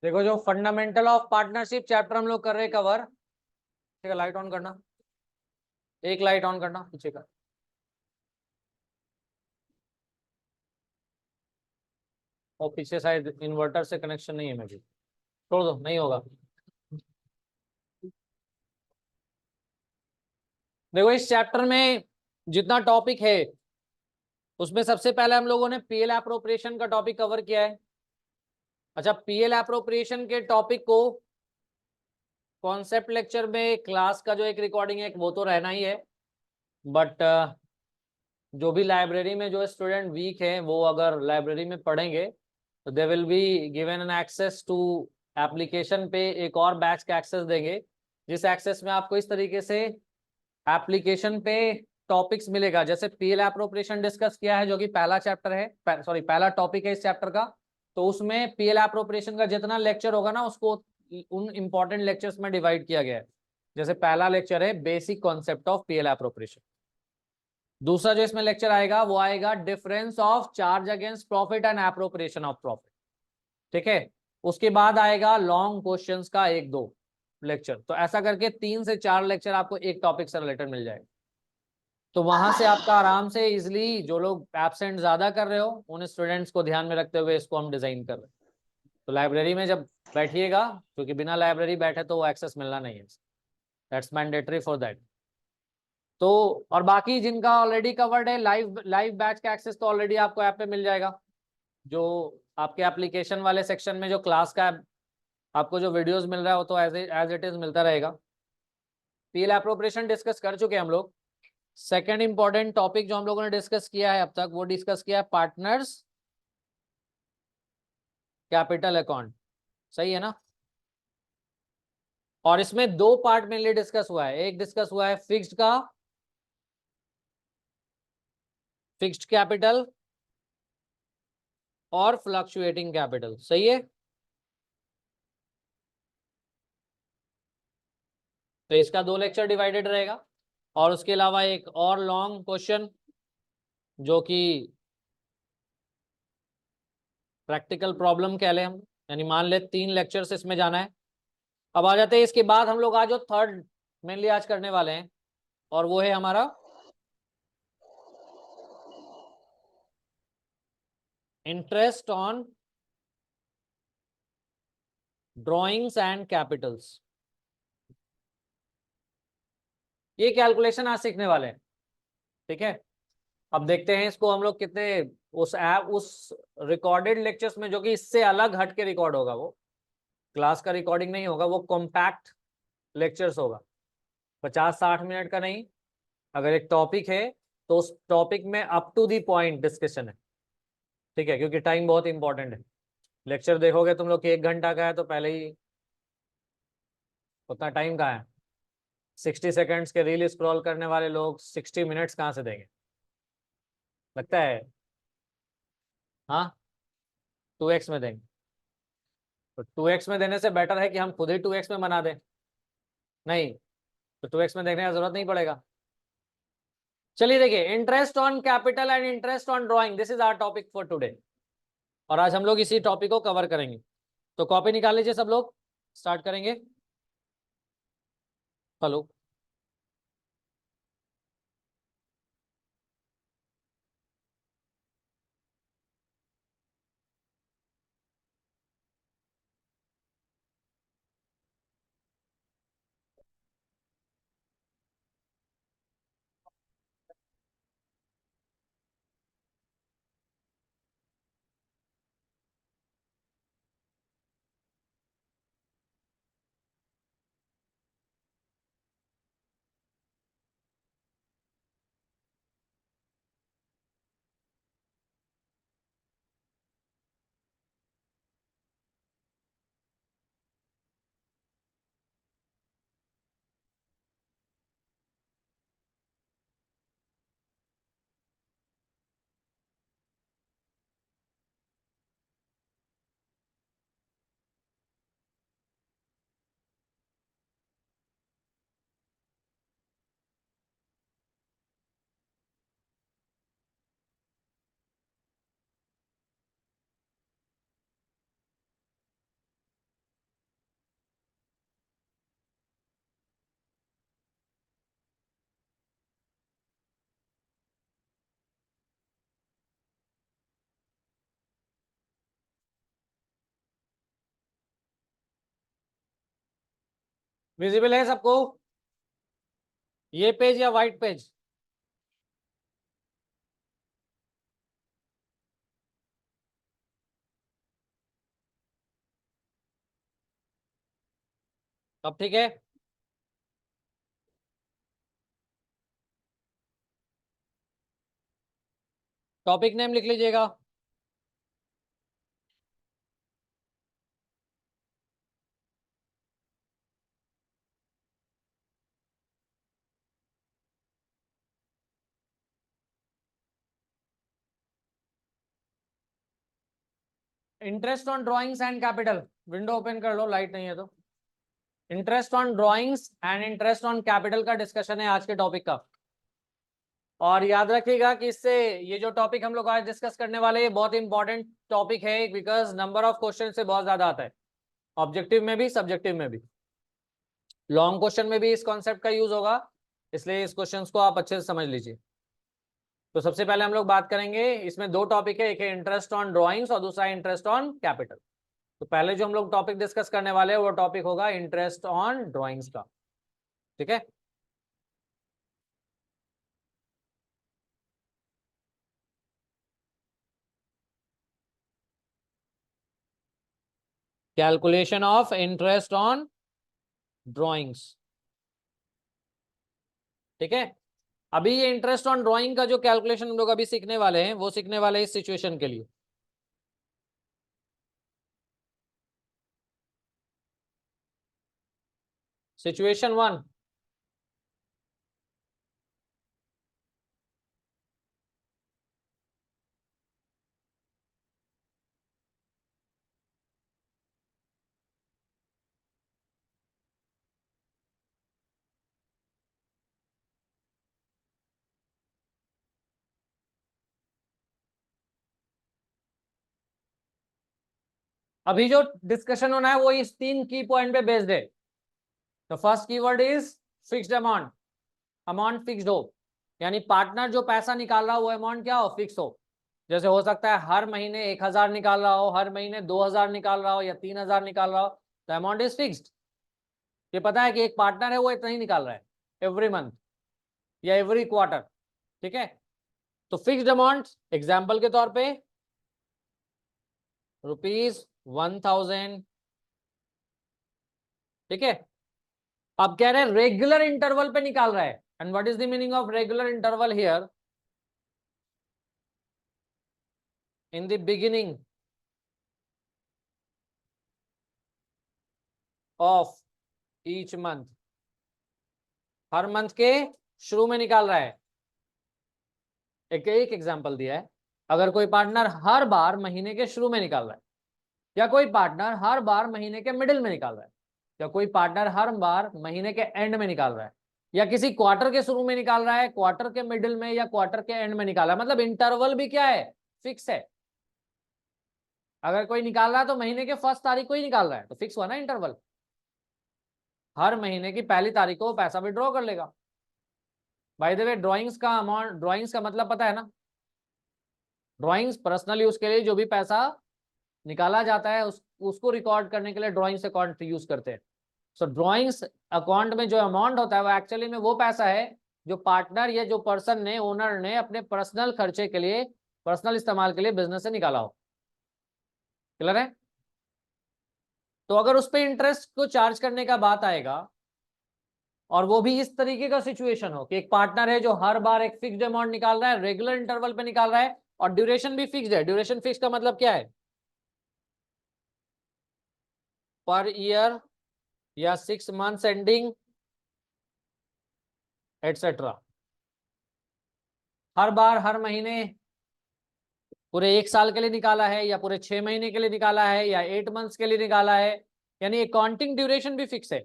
देखो जो fundamental of partnership chapter हम लोग कर रहे हैं कवर। ठीक है, लाइट ऑन करना, एक लाइट ऑन करना पीछे का। और पीछे साइड इन्वर्टर से कनेक्शन नहीं है, मैं भी छोड़ दो, नहीं होगा। देखो इस चैप्टर में जितना टॉपिक है उसमें सबसे पहले हम लोगों ने पीएल एप्रोप्रिएशन का टॉपिक कवर किया है। अच्छा, पीएल एप्रोप्रिएशन के टॉपिक को कॉन्सेप्ट लेक्चर में क्लास का जो एक रिकॉर्डिंग है वो तो रहना ही है, बट जो भी लाइब्रेरी में जो स्टूडेंट वीक है वो अगर लाइब्रेरी में पढ़ेंगे तो they will be given an access to application पे एक और बैच का एक्सेस देंगे, जिस एक्सेस में आपको इस तरीके से एप्लीकेशन पे टॉपिक्स मिलेगा। जैसे पीएल एप्रोप्रिएशन डिस्कस किया है जो कि पहला चैप्टर है, सॉरी पहला टॉपिक है इस चैप्टर का, तो उसमें पीएल एप्रोप्रिएशन का जितना लेक्चर होगा ना उसको उन इंपॉर्टेंट लेक्चर्स में डिवाइड किया गया है। जैसे पहला लेक्चर है basic concept of PL appropriation, दूसरा जो इसमें लेक्चर आएगा वो आएगा difference of charge against profit and appropriation of profit. ठीक है, उसके बाद आएगा लॉन्ग क्वेश्चंस का एक दो लेक्चर, तो ऐसा करके 3 से 4 लेक्चर आपको एक टॉपिक से रिलेटेड मिल जाएगा। तो वहां से आपका आराम से इजिली, जो लोग एब्सेंट ज्यादा कर रहे हो उन स्टूडेंट्स को ध्यान में रखते हुए इसको हम डिजाइन कर रहे हैं। तो लाइब्रेरी में जब बैठिएगा, क्योंकि बिना लाइब्रेरी बैठे तो वो एक्सेस मिलना नहीं है, दैट्स मैंडेटरी फॉर दैट। तो और बाकी जिनका ऑलरेडी कवर्ड है, लाइव लाइव बैच का एक्सेस तो ऑलरेडी आपको ऐप पे मिल जाएगा। जो आपके एप्लीकेशन वाले सेक्शन में जो क्लास का आपको जो वीडियोस मिल रहा है वो तो एज इट इज मिलता रहेगा। पीएल एप्रोप्रिएशन डिस्कस कर चुके हैं हम लोग। सेकंड इंपॉर्टेंट टॉपिक जो हम लोगों ने डिस्कस किया है अब तक वो डिस्कस किया है पार्टनर्स कैपिटल अकाउंट। सही है ना? और इसमें दो पार्ट मेनली डिस्कस हुआ है, एक डिस्कस हुआ है फिक्स्ड कैपिटल और फ्लक्चुएटिंग कैपिटल। सही है, तो इसका 2 लेक्चर डिवाइडेड रहेगा। और उसके अलावा एक और लॉन्ग क्वेश्चन जो कि प्रैक्टिकल प्रॉब्लम कह लें हम, यानी मान ले 3 लेक्चर्स इसमें जाना है। अब आ जाते हैं इसके बाद हम लोग आज जो थर्ड मेनली आज करने वाले हैं, और वो है हमारा interest on drawings and Capitals. ये कैलकुलेशन आज सीखने वाले हैं। ठीक है, अब देखते हैं इसको हम लोग कितने उस रिकॉर्डेड लेक्चर्स में, जो कि इससे अलग हट के रिकॉर्ड होगा, वो क्लास का रिकॉर्डिंग नहीं होगा, वो कॉम्पैक्ट लेक्चर्स होगा, 50-60 मिनट का नहीं। अगर एक टॉपिक है तो उस टॉपिक में up to the point discussion है। ठीक है, क्योंकि टाइम बहुत इंपॉर्टेंट है। लेक्चर देखोगे तुम लोग कि 1 घंटा का है तो पहले ही उतना टाइम कहाँ है। 60 सेकेंड्स के रील स्क्रॉल करने वाले लोग 60 मिनट्स कहाँ से देंगे, लगता है? हाँ, 2x में देंगे। तो 2x में देने से बेटर है कि हम खुद ही 2x में बना दें। नहीं, तो 2x में देखने का जरूरत नहीं पड़ेगा। चलिए देखिए, interest on capital and interest on drawing, this is our topic for today. और आज हम लोग इसी टॉपिक को कवर करेंगे। तो कॉपी निकाल लीजिए सब लोग, स्टार्ट करेंगे। हेलो, विजिबल है सबको ये पेज या व्हाइट पेज? अब ठीक है। टॉपिक नेम लिख लीजिएगा। Interest on drawings and capital. Window open कर लो, लाइट नहीं है तो। Interest on drawings and interest on capital का डिस्कशन है आज के टॉपिक का। और याद रखिएगा कि इससे ये जो टॉपिक हम लोग आज डिस्कस करने वाले हैं बहुत इंपॉर्टेंट टॉपिक है, बिकॉज नंबर ऑफ क्वेश्चन से बहुत ज्यादा आता है, ऑब्जेक्टिव में भी सब्जेक्टिव में भी। लॉन्ग क्वेश्चन में भी इस कॉन्सेप्ट का यूज होगा, इसलिए इस क्वेश्चन को आप अच्छे से समझ लीजिए। तो सबसे पहले हम लोग बात करेंगे, इसमें दो टॉपिक है, एक है इंटरेस्ट ऑन ड्राइंग्स और दूसरा इंटरेस्ट ऑन कैपिटल। तो पहले जो हम लोग टॉपिक डिस्कस करने वाले हैं वो टॉपिक होगा इंटरेस्ट ऑन ड्राइंग्स का। ठीक है। Calculation of interest on drawings. ठीक है। अभी ये इंटरेस्ट ऑन ड्राइंग का जो कैलकुलेशन हम लोग अभी सीखने वाले हैं वो सीखने वाले हैं इस सिचुएशन के लिए। सिचुएशन 1, अभी जो डिस्कशन होना है वो इस 3 की पॉइंट पे बेस्ड है। तो first keyword is fixed amount. Amount fixed हो, यानी पार्टनर जो पैसा निकाल रहा हो वो अमाउंट क्या हो, फिक्स हो। जैसे हो सकता है हर महीने 1,000 निकाल रहा हो, हर महीने 2,000 निकाल रहा हो या 3,000 निकाल रहा हो, तो अमाउंट इज फिक्स्ड। ये पता है कि एक पार्टनर है वो इतना ही निकाल रहा है एवरी मंथ या एवरी क्वार्टर। ठीक है। तो फिक्स्ड अमाउंट एग्जाम्पल के तौर पे ₹1,000। ठीक है। अब कह रहे हैं रेगुलर इंटरवल पे निकाल रहा है, and what is the meaning of regular interval here? In the beginning of each month, her month के शुरू में निकाल रहा है। एक एग्जांपल दिया है, अगर कोई पार्टनर हर बार महीने के शुरू में निकाल रहा है, या कोई पार्टनर हर बार महीने के मिडिल में निकाल रहा है, या कोई पार्टनर हर बार महीने के एंड में निकाल रहा है, या किसी क्वार्टर के शुरू में निकाल रहा है, क्वार्टर के मिडिल में या क्वार्टर के एंड में निकाल रहा है, मतलब इंटरवल भी क्या है, फिक्स है। अगर कोई निकाल रहा है तो महीने के फर्स्ट तारीख को ही निकाल रहा है तो फिक्स हुआ ना इंटरवल। हर महीने की पहली तारीख को वो पैसा विड्रॉ कर लेगा। बाय द वे ड्राइंग्स का अमाउंट, ड्राइंग्स का मतलब पता है ना? ड्राइंग्स पर्सनल यूज के लिए जो भी पैसा निकाला जाता है उसको रिकॉर्ड करने के लिए ड्राइंग्स अकाउंट यूज करते हैं। सो ड्राइंग्स अकाउंट में जो अमाउंट होता है वो एक्चुअली में वो पैसा है जो पार्टनर या जो पर्सन ने, ओनर ने अपने पर्सनल खर्चे के लिए, पर्सनल इस्तेमाल के लिए बिजनेस से निकाला हो। क्लियर है? तो अगर उस पर इंटरेस्ट को चार्ज करने का बात आएगा, और वो भी इस तरीके का सिचुएशन हो कि एक पार्टनर है जो हर बार एक फिक्स्ड अमाउंट निकाल रहा है, रेगुलर इंटरवल पे निकाल रहा है, और ड्यूरेशन भी फिक्स्ड है। ड्यूरेशन फिक्स का मतलब क्या है? पर ईयर या 6 मंथ्स एंडिंग एटसेट्रा। हर बार हर महीने, पूरे 1 साल के लिए निकाला है या पूरे 6 महीने के लिए निकाला है या 8 मंथ्स के लिए निकाला है, यानी अकाउंटिंग ड्यूरेशन भी फिक्स है।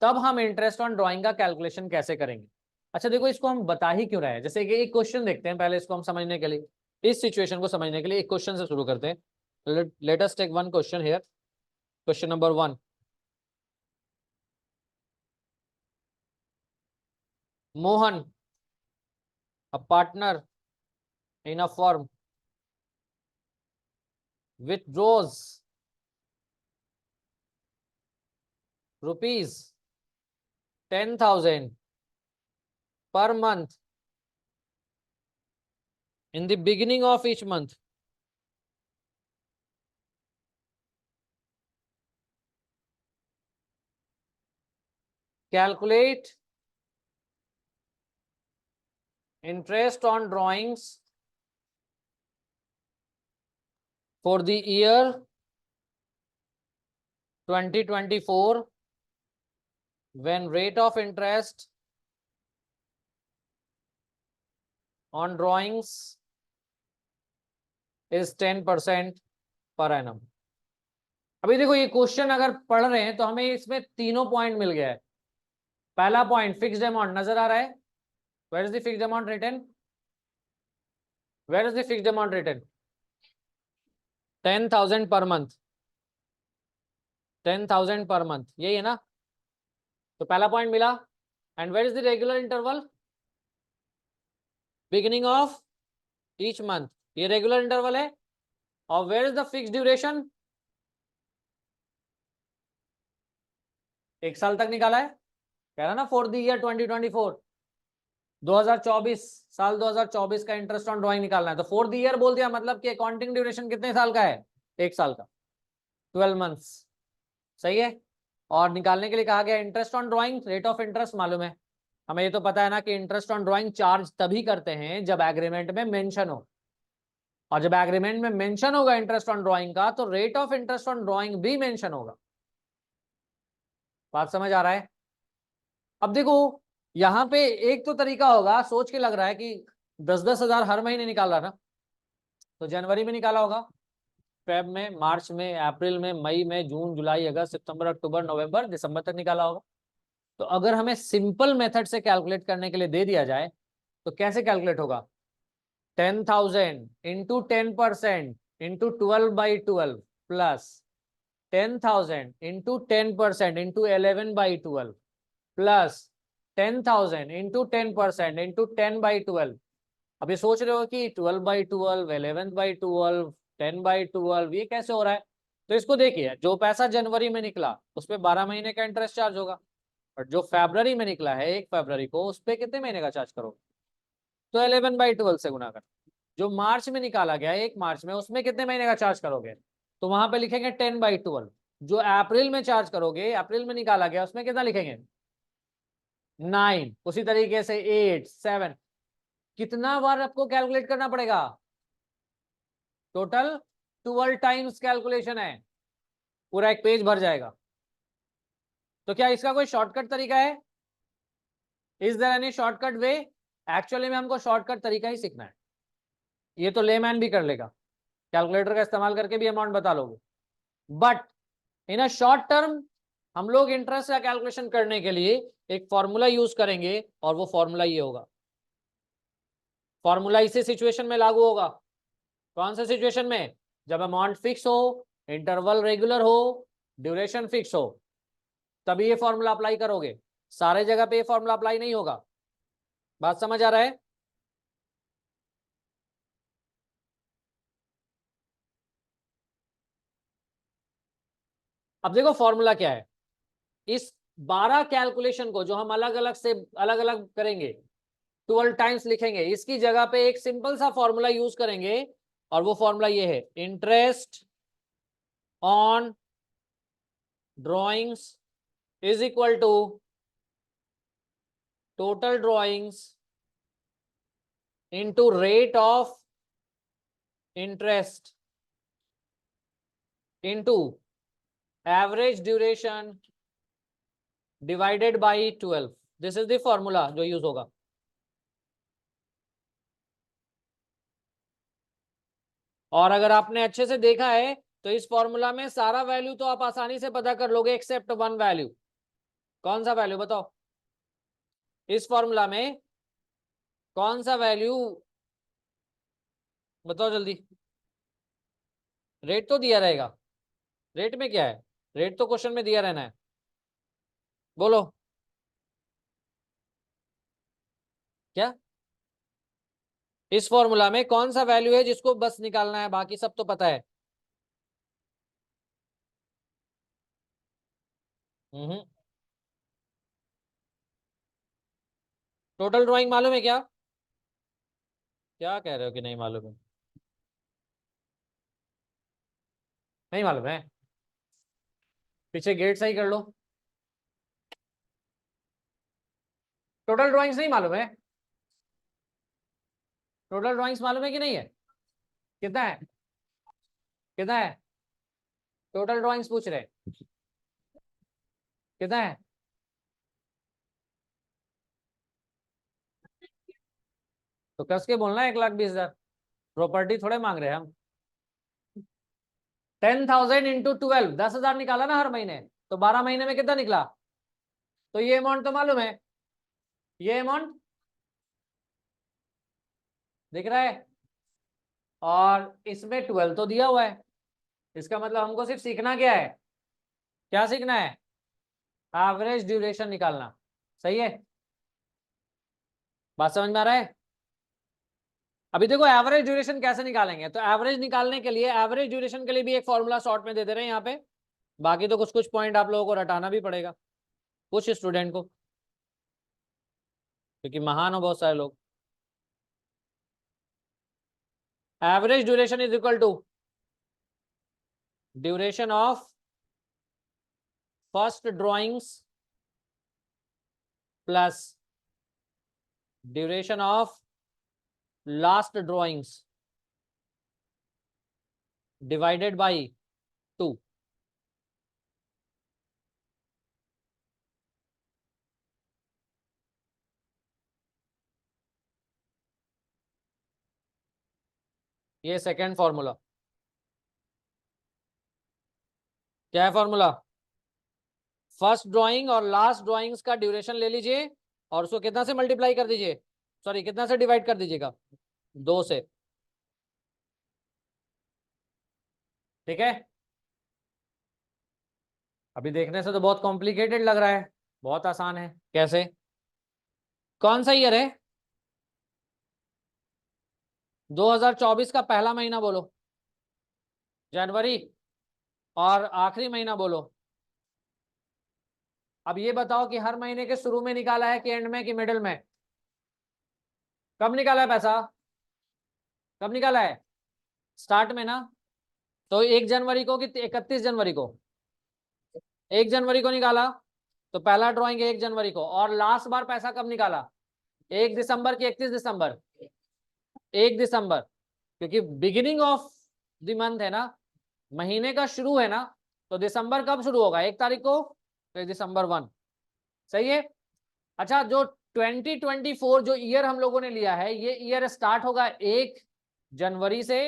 तब हम इंटरेस्ट ऑन ड्राइंग का कैलकुलेशन कैसे करेंगे? अच्छा देखो, इसको हम बता ही क्यों रहे हैं, जैसे कि एक क्वेश्चन देखते हैं पहले, इसको हम समझने के लिए, इस सिचुएशन को समझने के लिए एक क्वेश्चन से शुरू करते हैं। Let us take one question here. Question number 1, Mohan, a partner in a firm, withdraws rupees 10,000 per month in the beginning of each month. Calculate interest on drawings for the year 2024 when rate of interest on drawings is 10% per annum. अभी देखो ये question अगर पढ़ रहे हैं तो हमें इसमें तीनों पॉइंट मिल गया है. पहला पॉइंट फिक्स्ड अमाउंट नजर आ रहा है. Where is the fixed amount written? Where is the fixed amount written? 10,000 per month. 10,000 per month, यही है ना? तो पहला पॉइंट मिला. And where is the regular interval? Beginning of each month, ये रेगुलर इंटरवल है. और where is the fixed duration? 1 साल तक निकाला है. कह रहा ना फॉर द ईयर 2024, 2024 साल 2024 का इंटरेस्ट ऑन ड्राइंग निकालना है. तो फॉर द ईयर बोल दिया, मतलब कि अकाउंटिंग ड्यूरेशन कितने साल का है? 1 साल का, 12 मंथ्स. सही है. और निकालने के लिए कहा गया interest on drawing. Rate of interest मालूम है हमें, ये तो पता है ना कि इंटरेस्ट ऑन ड्राइंग चार्ज तभी करते हैं जब एग्रीमेंट में मेंशन हो. और जब एग्रीमेंट में मेंशन होगा इंटरेस्ट ऑन ड्राइंग का, तो rate of interest on drawing भी मेंशन होगा. बात समझ आ रहा है? अब देखो यहाँ पे एक तो तरीका होगा, सोच के लग रहा है कि 10-10 हजार हर महीने निकाल रहा ना, तो जनवरी में निकाला होगा, फेब में, मार्च में, अप्रैल में, मई में, जून, जुलाई, अगस्त, सितंबर, अक्टूबर, नवंबर, दिसंबर तक निकाला होगा. तो अगर हमें सिंपल मेथड से कैलकुलेट करने के लिए दे दिया जाए तो कैसे कैलकुलेट होगा? 10,000 into 10% into 12/12 plus 10,000 into 10% into 11/12 plus 10,000 into 10% into 10/12. अब ये सोच रहे हो कि 12/12, 11/12, 10/12 ये कैसे हो रहा है? तो इसको देखिए, जो पैसा जनवरी में निकला उस पर 12 महीने का इंटरेस्ट चार्ज होगा, और जो फरवरी में निकला है 1 फरवरी को, उस पर कितने महीने का चार्ज करोगे? तो 11/12 से गुना कर. जो मार्च में निकाला गया 1 मार्च में, उसमें कितने महीने का चार्ज करोगे? तो वहां पे लिखेंगे 10/12. जो अप्रैल में चार्ज करोगे, अप्रैल में निकाला गया, उसमें कितना लिखेंगे? 9. उसी तरीके से 8, 7. कितना बार आपको कैलकुलेट करना पड़ेगा? टोटल 12 टाइम्स कैलकुलेशन है, पूरा एक पेज भर जाएगा. तो क्या इसका कोई शॉर्टकट तरीका है? Is there any shortcut way? Actually में हमको शॉर्टकट तरीका ही सीखना है. ये तो लेमैन भी कर लेगा, कैलकुलेटर का इस्तेमाल करके भी अमाउंट बता लोगे. But in a short term हम लोग इंटरेस्ट का कैलकुलेशन करने के लिए एक फॉर्मूला यूज करेंगे, और वो फॉर्मूला ये होगा. फॉर्मूला इसी सिचुएशन में लागू होगा. कौन से सिचुएशन में? जब अमाउंट फिक्स हो, इंटरवल रेगुलर हो, ड्यूरेशन फिक्स हो, तभी ये फॉर्मूला अप्लाई करोगे. सारे जगह पे ये फॉर्मूला अप्लाई नहीं होगा. बात समझ आ रहा है? अब देखो फॉर्मूला क्या है. इस 12 कैलकुलेशन को जो हम अलग अलग से अलग अलग करेंगे, 12 टाइम्स लिखेंगे, इसकी जगह पे एक सिंपल सा फॉर्मूला यूज करेंगे, और वो फॉर्मूला ये है, interest on drawings is equal to total drawings into rate of interest into average duration divided by 12. This is the formula जो यूज होगा. और अगर आपने अच्छे से देखा है तो इस फॉर्मूला में सारा वैल्यू तो आप आसानी से पता कर लोगे, एक्सेप्ट वन वैल्यू. कौन सा वैल्यू बताओ? इस फॉर्मूला में कौन सा वैल्यू बताओ जल्दी. रेट तो दिया रहेगा. रेट में क्या है? रेट तो क्वेश्चन में दिया रहना है. बोलो क्या इस फॉर्मूला में कौन सा वैल्यू है जिसको बस निकालना है, बाकी सब तो पता है. टोटल ड्राइंग मालूम है क्या? क्या कह रहे हो कि नहीं मालूम है? नहीं मालूम है? पीछे गेट सही कर लो। टोटल ड्राइंग्स नहीं मालूम है? टोटल ड्राइंग्स मालूम है कि नहीं है? कितना है? कितना है? टोटल ड्राइंग्स पूछ रहे हैं। कितना है? तो कस के बोलना है 1,20,000। प्रॉपर्टी थोड़े मांग रहे हैं हम। 10,000 इंटू 12, 10,000 निकाला ना हर महीने, तो 12 महीने में कितना निकला? तो ये अमाउंट तो मालूम है, ये अमाउंट दिख रहा है, और इसमें 12 तो दिया हुआ है। इसका मतलब हमको सिर्फ सीखना क्या है? क्या सीखना है? एवरेज ड्यूरेशन निकालना। सही है? बात समझ में आ रहा है? अभी देखो एवरेज ड्यूरेशन कैसे निकालेंगे, तो एवरेज निकालने के लिए, एवरेज ड्यूरेशन के लिए भी एक फॉर्मूला शॉर्ट में दे दे रहे हैं यहाँ पे। बाकी तो कुछ कुछ पॉइंट आप लोगों को रटाना भी पड़ेगा, कुछ स्टूडेंट को, क्योंकि महान हो बहुत सारे लोग। Average duration is equal to duration of first drawings plus duration of last drawings divided by 2। ये सेकेंड फॉर्मूला। क्या है फॉर्मूला? फर्स्ट ड्राइंग और लास्ट ड्राइंग्स का ड्यूरेशन ले लीजिए, और उसको कितना से मल्टीप्लाई कर दीजिए, सॉरी कितना से डिवाइड कर दीजिएगा? 2 से। ठीक है? अभी देखने से तो बहुत कॉम्प्लिकेटेड लग रहा है, बहुत आसान है। कैसे? कौन सा ईयर है? 2024 का पहला महीना बोलो, जनवरी, और आखिरी महीना बोलो। अब ये बताओ कि हर महीने के शुरू में निकाला है कि एंड में कि मिडिल में? कब निकाला है पैसा? कब निकाला है? स्टार्ट में ना। तो 1 जनवरी को कि 31 जनवरी को? 1 जनवरी को निकाला, तो पहला ड्रॉइंग 1 जनवरी को। और लास्ट बार पैसा कब निकाला? 1 दिसंबर की 31 दिसंबर? 1 दिसंबर, क्योंकि बिगिनिंग ऑफ द मंथ है ना, महीने का शुरू है ना, तो दिसंबर कब शुरू होगा? 1 तारीख को, तो December 1। सही है? अच्छा, जो 2024 जो ईयर हम लोगों ने लिया है, ये ईयर स्टार्ट होगा 1 जनवरी से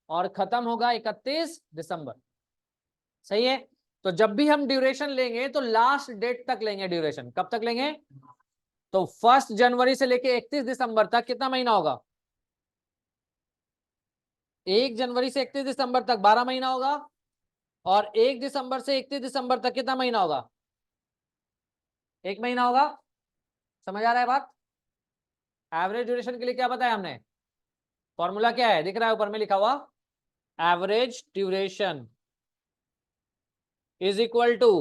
और खत्म होगा 31 दिसंबर। सही है? तो जब भी हम ड्यूरेशन लेंगे तो लास्ट डेट तक लेंगे ड्यूरेशन। कब तक लेंगे? तो 1 जनवरी से लेके 31 दिसंबर तक कितना महीना होगा? 1 जनवरी से 31 दिसंबर तक 12 महीना होगा, और 1 दिसंबर से 31 दिसंबर तक कितना महीना होगा? 1 महीना होगा। समझ आ रहा है बात? एवरेज ड्यूरेशन के लिए क्या बताया हमने? फॉर्मूला क्या है? दिख रहा है ऊपर में लिखा हुआ, average duration is equal to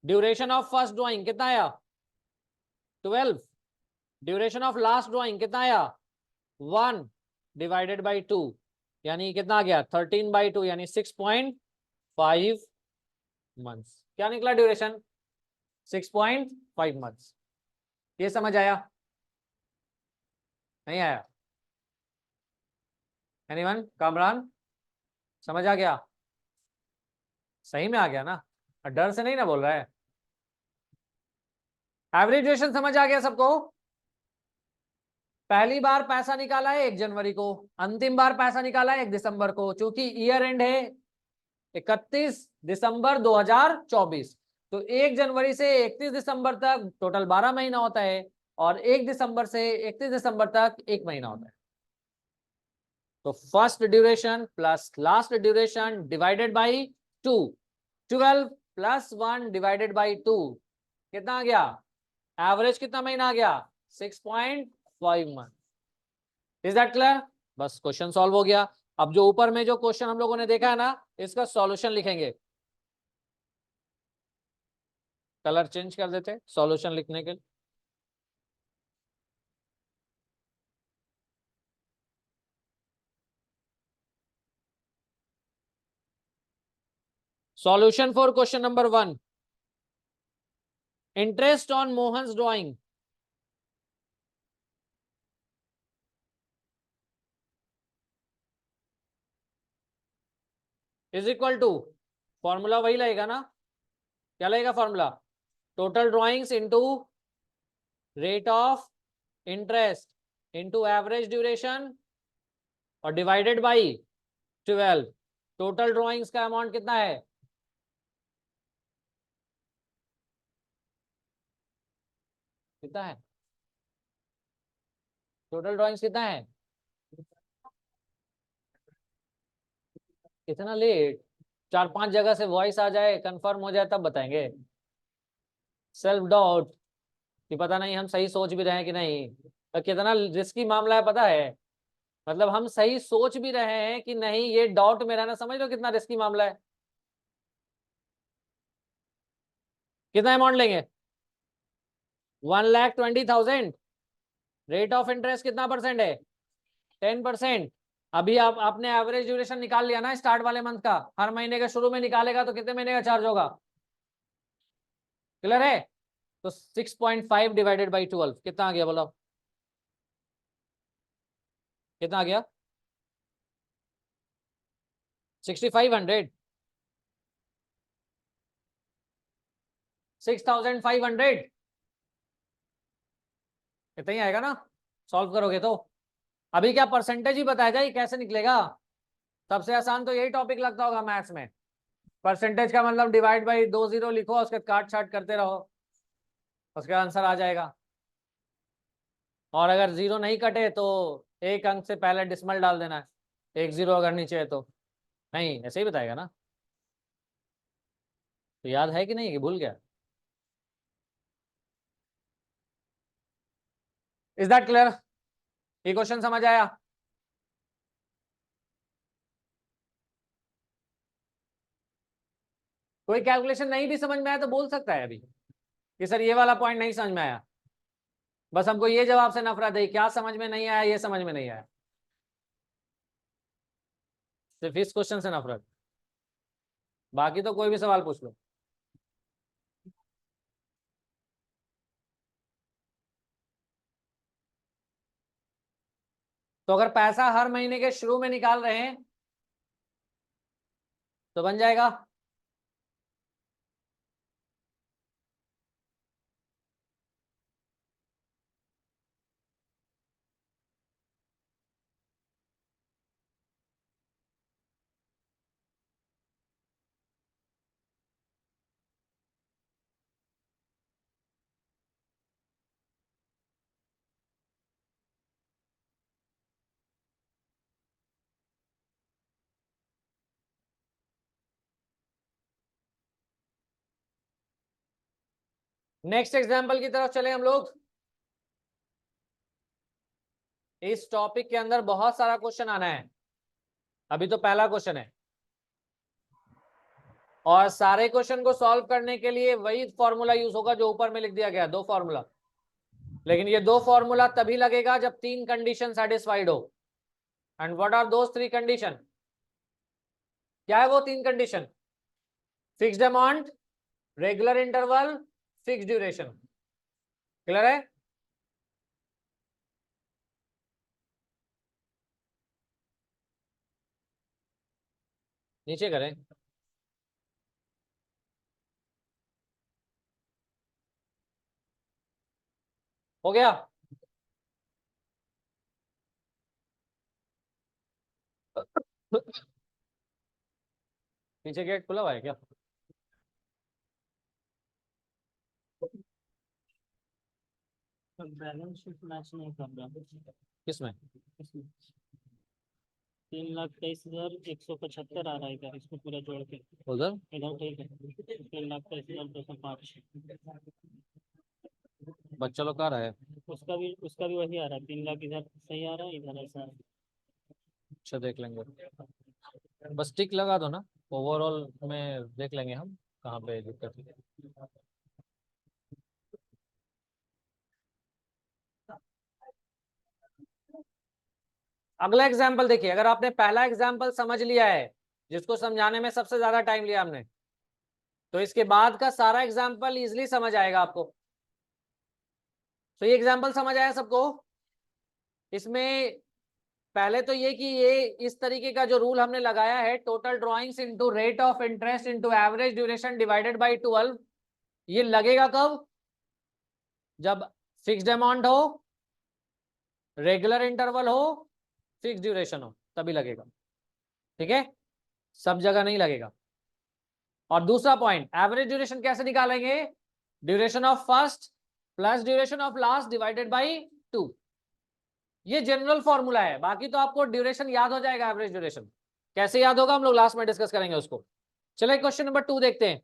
duration of first drawing, कितना आया? 12। ड्यूरेशन ऑफ लास्ट ड्राइंग कितना आया? 1 डिवाइडेड बाई 2, यानी कितना आ गया? 13/2, यानी 6.5 मंथ्स। क्या निकला ड्यूरेशन? 6.5 मंथ्स। ये समझ आया? नहीं आया? एनीवन? कामरान, समझ आ गया? सही में आ गया ना? डर से नहीं ना बोल रहा है? एवरेज ड्यूरेशन समझ आ गया सबको? पहली बार पैसा निकाला है 1 जनवरी को, अंतिम बार पैसा निकाला है 1 दिसंबर को, क्योंकि ईयर एंड है 31 दिसंबर 2024। तो 1 जनवरी से 31 दिसंबर तक टोटल 12 महीना होता है, और 1 दिसंबर से 31 दिसंबर तक 1 महीना होता है। तो first duration plus last duration divided by 2, 12 plus 1 divided by 2, कितना आ गया? एवरेज कितना महीना आ गया? 6.5 मंथ। Is that clear? बस क्वेश्चन सॉल्व हो गया। अब जो ऊपर में जो क्वेश्चन हम लोगों ने देखा है ना, इसका सॉल्यूशन लिखेंगे। कलर चेंज कर देते सॉल्यूशन लिखने के लिए। Solution for question number 1, interest on Mohan's drawing is equal to, formula वही लगेगा ना, क्या लगेगा formula, total drawings into rate of interest into average duration और डिवाइडेड बाई 12। टोटल ड्राइंग्स का अमाउंट कितना है, कितना है, टोटल ड्राइंग्स कितना है, कितना लेट, 4-5 जगह से वॉइस आ जाए कंफर्म हो जाए तब बताएंगे। सेल्फ डाउट कि पता नहीं हम सही सोच भी रहे हैं कि नहीं, तो कितना रिस्की मामला है पता है, मतलब हम सही सोच भी रहे हैं कि नहीं, ये डाउट में रहना, समझ लो कितना रिस्की मामला है। कितना अमाउंट लेंगे, 1,20,000। रेट ऑफ इंटरेस्ट कितना परसेंट है, 10%। अभी आप आपने एवरेज ड्यूरेशन निकाल लिया ना स्टार्ट वाले मंथ का, हर महीने के शुरू में निकालेगा तो कितने महीने का चार्ज होगा, क्लियर है। तो 6.5 डिवाइडेड बाई 12 कितना आ गया बोलो, कितना आ गया, 6,500, 6,500, इतना ही आएगा ना सॉल्व करोगे तो। अभी क्या परसेंटेज ही बताया जाए कैसे निकलेगा, सबसे आसान तो यही टॉपिक लगता होगा मैथ्स में। परसेंटेज का मतलब डिवाइड बाई 2 0 लिखो, उसके काट छाट करते रहो, उसका आंसर आ जाएगा। और अगर जीरो नहीं कटे तो एक अंक से पहले डिसमल डाल देना है, 1 0 अगर नीचे है तो। नहीं ऐसे ही बताएगा ना, तो याद है कि नहीं कि भूल गया। इज दैट क्लियर, ये क्वेश्चन समझ आया। कोई कैलकुलेशन नहीं भी समझ में आया तो बोल सकता है अभी कि सर ये वाला पॉइंट नहीं समझ में आया, बस हमको ये जवाब से नफरत है, क्या समझ में नहीं आया, ये समझ में नहीं आया, सिर्फ इस क्वेश्चन से नफरत, बाकी तो कोई भी सवाल पूछ लो। तो अगर पैसा हर महीने के शुरू में निकाल रहे हैं तो बन जाएगा, नेक्स्ट एग्जाम्पल की तरफ चले हम लोग। इस टॉपिक के अंदर बहुत सारा क्वेश्चन आना है, अभी तो पहला क्वेश्चन है, और सारे क्वेश्चन को सॉल्व करने के लिए वही फॉर्मूला यूज होगा जो ऊपर में लिख दिया गया, दो फॉर्मूला। लेकिन ये दो फॉर्मूला तभी लगेगा जब 3 कंडीशन सेटिस्फाइड हो। And what are those 3 condition, क्या है वो 3 condition, fixed amount, regular interval, fix duration, clear है। नीचे करें, हो गया। पीछे गेट खुला हुआ है क्या, बैलेंस शीट मैच नहीं कर रहा। किसमें, 3,23,175 आ रहा है इधर, इसको पूरा जोड़ के उधर इधर ठीक है। 3,23,205। बच्चा लोग कहाँ रहे, उसका भी वही आ रहा है, 3 लाख इधर सही आ रहा है, इधर ऐसा है। अच्छा देख लेंगे, बस टिक लगा दो ना, ओवरऑल में देख लेंगे हम कहाँ पे दिक्कत है। अगला एग्जाम्पल देखिए, अगर आपने पहला एग्जाम्पल समझ लिया है जिसको समझाने में सबसे ज्यादा टाइम लिया हमने, तो इसके बाद का सारा एग्जाम्पल इजिली समझ आएगा आपको। तो ये एग्जाम्पल समझ आया सबको? इसमें पहले तो ये कि ये इस तरीके का जो रूल हमने लगाया है, total drawings into rate of interest into average duration divided by 12, ये लगेगा कब? जब फिक्स्ड अमाउंट हो, रेगुलर इंटरवल हो, फिक्स ड्यूरेशन हो, तभी लगेगा। ठीक है, सब जगह नहीं लगेगा। और दूसरा पॉइंट, एवरेज ड्यूरेशन कैसे निकालेंगे? Duration of first plus duration of last divided by 2। ये जनरल फॉर्मूला है, बाकी तो आपको ड्यूरेशन याद हो जाएगा। एवरेज ड्यूरेशन कैसे याद होगा हम लोग लास्ट में डिस्कस करेंगे उसको। चलिए क्वेश्चन नंबर 2 देखते हैं।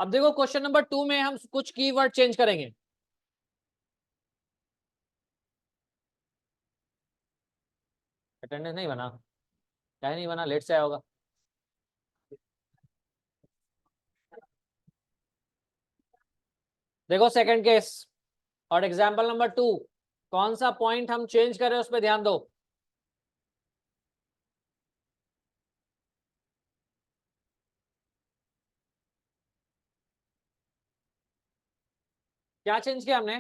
अब देखो क्वेश्चन नंबर 2 में हम कुछ कीवर्ड चेंज करेंगे। अटेंडेंस नहीं बना, क्या नहीं बना, लेट से आया होगा। देखो सेकंड केस और एग्जाम्पल नंबर 2, कौन सा पॉइंट हम चेंज करें उस पर ध्यान दो। क्या चेंज किया हमने?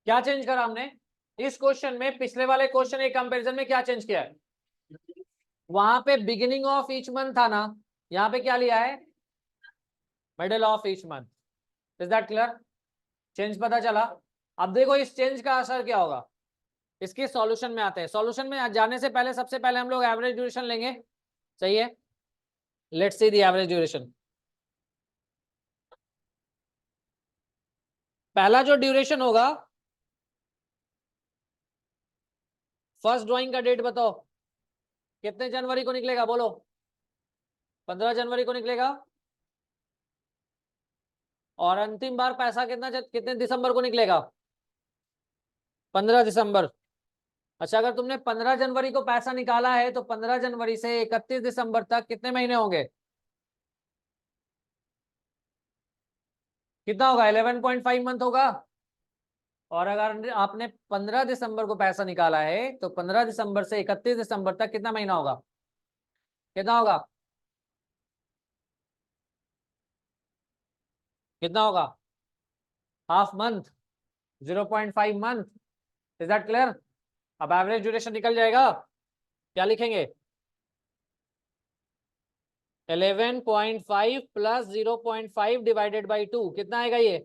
क्या चेंज करा हमने इस क्वेश्चन में? पिछले वाले क्वेश्चन के कंपैरिजन में क्या चेंज किया है? वहां पे बिगिनिंग ऑफ ईच मंथ था ना, यहाँ पे क्या लिया है? Middle of each month. Is that clear? Change पता चला? अब देखो इस चेंज का असर क्या होगा, इसके सॉल्यूशन में आते हैं। सॉल्यूशन में जाने से पहले सबसे पहले हम लोग एवरेज ड्यूरेशन लेंगे। सही है, let's see the average duration. पहला जो ड्यूरेशन होगा, फर्स्ट ड्राइंग का डेट बताओ, कितने जनवरी को निकलेगा? बोलो। 15 जनवरी को निकलेगा। और अंतिम बार पैसा कितने दिसंबर को निकलेगा? 15 दिसंबर। अच्छा, अगर तुमने 15 जनवरी को पैसा निकाला है तो 15 जनवरी से 31 दिसंबर तक कितने महीने होंगे? कितना होगा? 11.5 मंथ होगा। और अगर आपने 15 दिसंबर को पैसा निकाला है तो 15 दिसंबर से 31 दिसंबर तक कितना महीना होगा? कितना होगा? कितना होगा? Half month, 0.5 month. Is that clear? अब एवरेज ड्यूरेशन निकल जाएगा। क्या लिखेंगे? 11.5 प्लस 0.5 डिवाइडेड बाई 2, कितना आएगा ये?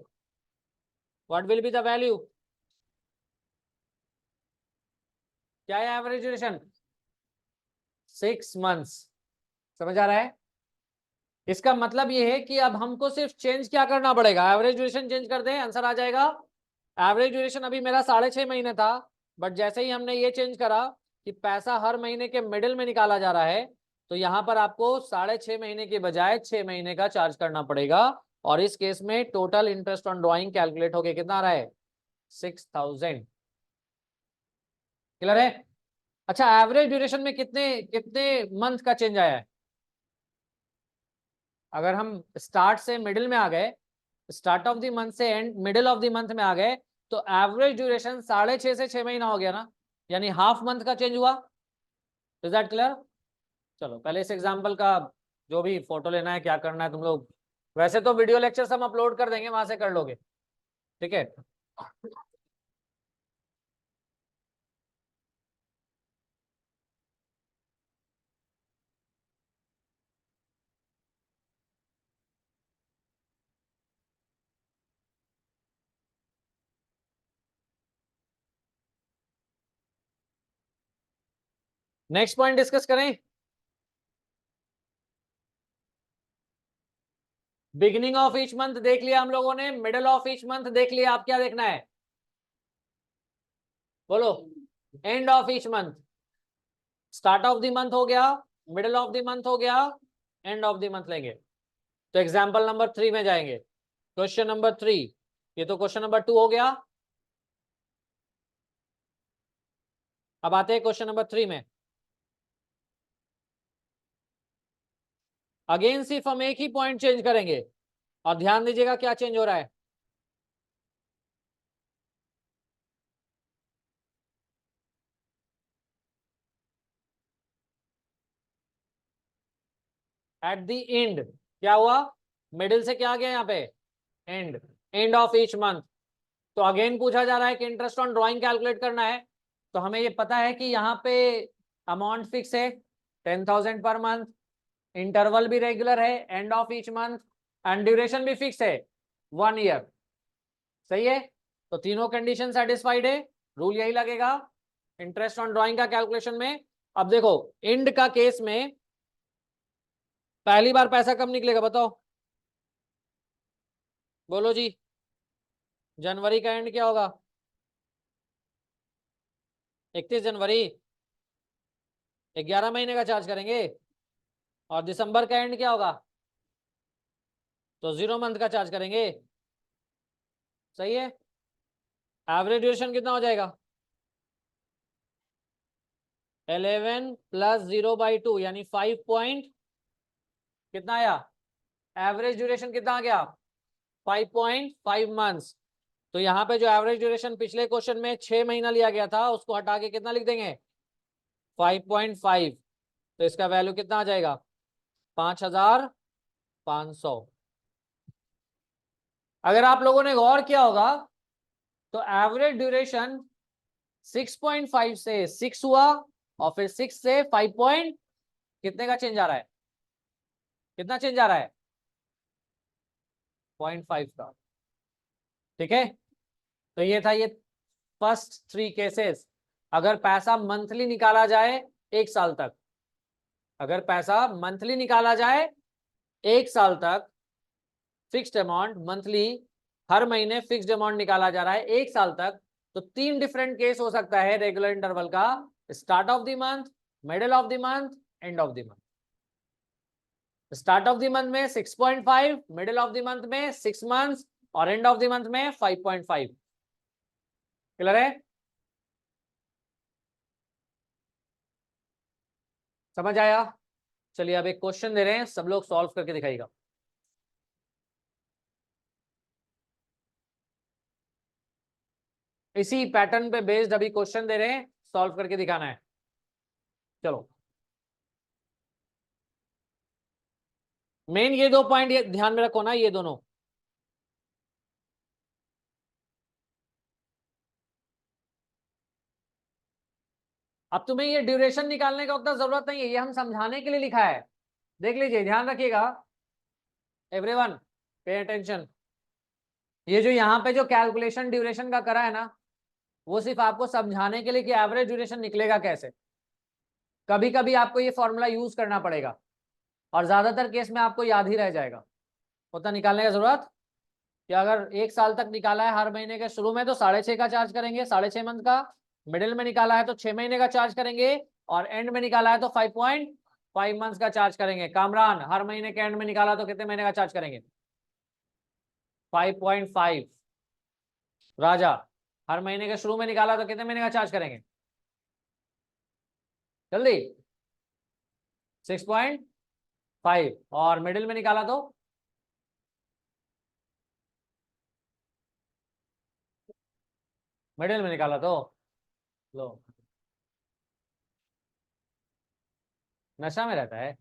What will be the value? क्या है एवरेज ड्यूरेशन? 6 मंथ्स। समझ आ रहा है? इसका मतलब ये है कि अब हमको सिर्फ चेंज क्या करना पड़ेगा? एवरेज ड्यूरेशन चेंज कर दें, आंसर आ जाएगा। एवरेज ड्यूरेशन अभी मेरा 6.5 महीने था, बट जैसे ही हमने ये चेंज करा कि पैसा हर महीने के मिडिल में निकाला जा रहा है, तो यहाँ पर आपको 6.5 महीने के बजाय 6 महीने का चार्ज करना पड़ेगा। और इस केस में total interest on drawing calculate होके कितना आ रहा है? 6000। क्लियर है? अच्छा, एवरेज ड्यूरेशन में कितने कितने मंथ का चेंज आया है? अगर हम स्टार्ट से मिडिल में आ गए, स्टार्ट ऑफ द मंथ से and middle of the month में आ गए, तो एवरेज ड्यूरेशन 6.5 से 6 महीना हो गया ना, यानी हाफ मंथ का चेंज हुआ। Is that clear? चलो पहले इस एग्जांपल का जो भी फोटो लेना है, क्या करना है तुम लोग, वैसे तो वीडियो लेक्चर्स हम अपलोड कर देंगे, वहां से कर लोगे। ठीक है, नेक्स्ट पॉइंट डिस्कस करें। बिगिनिंग ऑफ ईच मंथ देख लिया हम लोगों ने, मिडिल ऑफ ईच मंथ देख लिया, आप क्या देखना है? बोलो। End of each month. Start of the month हो गया, मिडिल ऑफ द मंथ हो गया, एंड ऑफ द मंथ लेंगे। तो एग्जाम्पल नंबर 3 में जाएंगे। क्वेश्चन नंबर 3, ये तो क्वेश्चन नंबर 2 हो गया। अब आते हैं क्वेश्चन नंबर 3 में। अगेन सिर्फ हम एक ही पॉइंट चेंज करेंगे, और ध्यान दीजिएगा क्या चेंज हो रहा है। एट द एंड क्या हुआ, मिडिल से क्या आ गया यहाँ पे, and, end of each month. तो अगेन पूछा जा रहा है कि इंटरेस्ट ऑन ड्रॉइंग कैलकुलेट करना है, तो हमें ये पता है कि यहाँ पे अमाउंट फिक्स है 10,000 पर मंथ, इंटरवल भी रेगुलर है end of each month, and duration भी फिक्स है 1 ईयर। सही है, तो तीनों कंडीशन सेटिस्फाइड है, रूल यही लगेगा इंटरेस्ट ऑन ड्रॉइंग का कैलकुलेशन में। अब देखो एंड का केस में पहली बार पैसा कब निकलेगा बताओ, बोलो जी, जनवरी का एंड क्या होगा, 31 जनवरी, 11 महीने का चार्ज करेंगे। और दिसंबर का एंड क्या होगा, तो 0 मंथ का चार्ज करेंगे। सही है, एवरेज ड्यूरेशन कितना हो जाएगा, 11 प्लस 0/2 यानी 5 पॉइंट कितना आया, एवरेज ड्यूरेशन कितना आ गया 5.5 मंथ्स। तो यहाँ पे जो एवरेज ड्यूरेशन पिछले क्वेश्चन में 6 महीना लिया गया था उसको हटा के कितना लिख देंगे 5.5, तो इसका वैल्यू कितना आ जाएगा 5,500। अगर आप लोगों ने गौर किया होगा तो एवरेज ड्यूरेशन 6.5 से 6 हुआ और फिर 6 से 5 पॉइंट कितने का चेंज आ रहा है, कितना चेंज आ रहा है 0.5 का। ठीक है, तो ये था ये फर्स्ट 3 केसेस। अगर पैसा मंथली निकाला जाए 1 साल तक, अगर पैसा मंथली निकाला जाए 1 साल तक, फिक्स्ड अमाउंट मंथली, हर महीने फिक्स्ड अमाउंट निकाला जा रहा है 1 साल तक, तो 3 डिफरेंट केस हो सकता है रेगुलर इंटरवल का, start of the month, middle of the month, end of the month. Start of the month में 6.5, मिडिल ऑफ द मंथ में 6 मंथ्स और एंड ऑफ द मंथ में 5.5। क्लियर है, समझ आया। चलिए अब एक क्वेश्चन दे रहे हैं, सब लोग सॉल्व करके दिखाइएगा। इसी पैटर्न पे बेस्ड अभी क्वेश्चन दे रहे हैं, सॉल्व करके दिखाना है। चलो मेन ये 2 पॉइंट ये ध्यान में रखो ना, ये दोनों। अब तुम्हें ये ड्यूरेशन निकालने का उतना जरूरत नहीं है, ये हम समझाने के लिए लिखा है। देख लीजिए, ध्यान रखिएगा एवरीवन, पे अटेंशन। ये जो यहाँ पे जो कैलकुलेशन ड्यूरेशन का करा है ना, वो सिर्फ आपको समझाने के लिए कि एवरेज ड्यूरेशन निकलेगा कैसे। कभी कभी आपको ये फॉर्मूला यूज करना पड़ेगा और ज्यादातर केस में आपको याद ही रह जाएगा, उतना निकालने का जरूरत कि अगर 1 साल तक निकाला है हर महीने के शुरू में तो 6.5 का चार्ज करेंगे, 6.5 मंथ का, मिडिल में निकाला है तो 6 महीने का चार्ज करेंगे, और एंड में निकाला है तो 5.5 मंथ्स का चार्ज करेंगे। कामरान हर महीने के एंड में निकाला तो कितने महीने का चार्ज करेंगे 5.5। राजा हर महीने के शुरू में निकाला तो कितने महीने का चार्ज करेंगे, जल्दी 6.5, और मिडिल में निकाला तो मिडिल में निकाला तो लो, नशा में रहता है।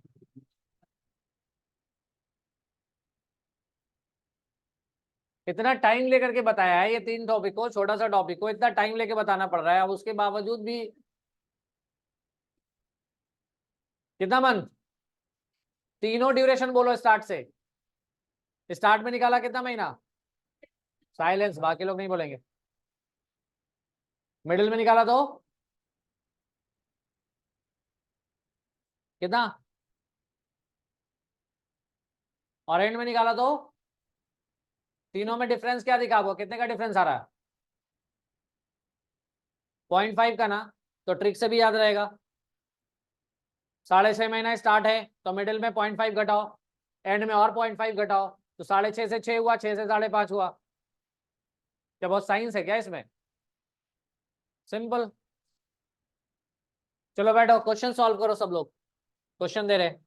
इतना टाइम लेकर के बताया है ये 3 टॉपिक को, छोटा सा टॉपिक को इतना टाइम लेके बताना पड़ रहा है, अब उसके बावजूद भी कितना मंथ, तीनों ड्यूरेशन बोलो स्टार्ट से, स्टार्ट में निकाला कितना महीना, साइलेंस, बाकी लोग नहीं बोलेंगे। मिडिल में निकाला तो कितना, और एंड में निकाला तो, तीनों में डिफरेंस क्या दिखा आपको, कितने का डिफरेंस आ रहा है 0.5 का ना, तो ट्रिक से भी याद रहेगा। 6.5 महीना स्टार्ट है तो मिडिल में 0.5 घटाओ, एंड में और 0.5 घटाओ, तो 6.5 से 6 हुआ, 6 से 5.5 हुआ। क्या बहुत साइंस है क्या इसमें, सिंपल। चलो बैठो क्वेश्चन सॉल्व करो सब लोग, क्वेश्चन दे रहे हैं।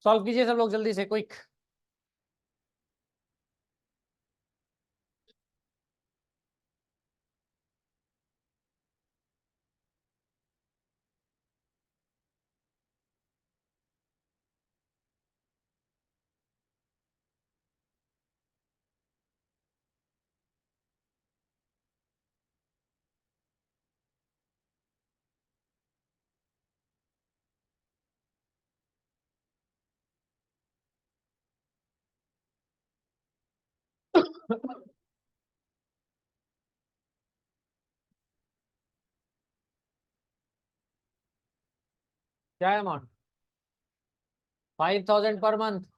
सॉल्व कीजिए सब लोग जल्दी से, क्विक। क्या है अमाउंट? 5000 per month.